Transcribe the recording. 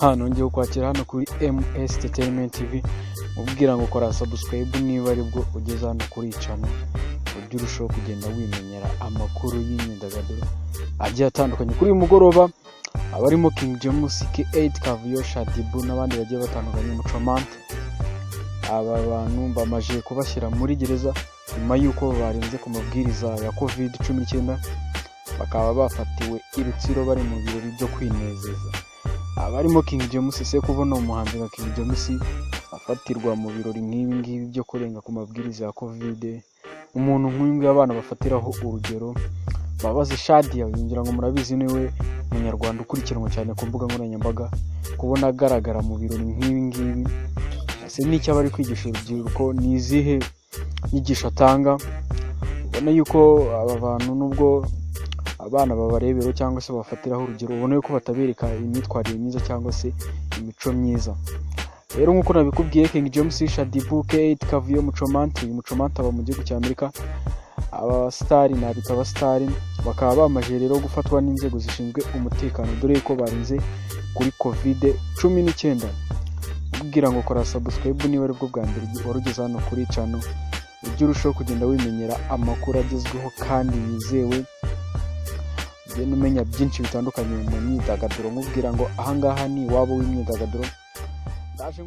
nongeye kwakira hano kuri MS Entertainment TV mubwira ngo kora subscribe niba aribwo ugeze hano kuri channel ujye urushaho kugenda wimenyera amakuru y'imyidagaduro agiye atandukanye. Kuri uyu mugoroba abarimo King James, K8, Kavuyo, Shadibu n'abandi bagiye batandukanye Mucomante, aba bantu bamaje kubashyira muri gereza nyuma yuko barenze ku mabwiriza ya COVID-19 bakaba bafatiwe Irutsiro bari mu birori byo kwinezeza. Abarimo King James se kubona umuhanzi wa King James afatirwa mu birori nk'ibi ngibi byo kurenga ku mabwiriza ya COVID, umuntu nk'uyu abana bafatiraho urugero Babazi Shadia, yinjira ngo murabizi niwe munyarwanda ukurikiranwa cyane ku mbuga nkoranyambaga, kubona agaragara mu birori nk'ibi ngibi ese n'icyo bari kwigisha urubyiruko, ni izihe nyigisho atanga. Ubona yuko aba bantu nubwo abana babarebero cyangwa se bafatiraho urugero, ubona yuko batabereka imyitwarire myiza cyangwa se imico myiza. Rero nkuko nabikubwiye, King James, Shadibu, K8, Kavuyo, Mucomante aba mu gihugu cya Amerika, aba star nabita aba star bakaba bamaje rero gufatwa n'inzego zishinzwe umutekano dore ko barinze kuri COVID-19. Ubwira ngo kora subscribe niba aribwo bwa mbere warugeze hano kuri channel ujye urushaho kugenda wimenyera amakuru agezweho kandi yizewe, ugenda umenya byinshi bitandukanye mu myidagaduro. Nkubwira ngo ahangaha ni wabo w'imyidagaduro. Ndaje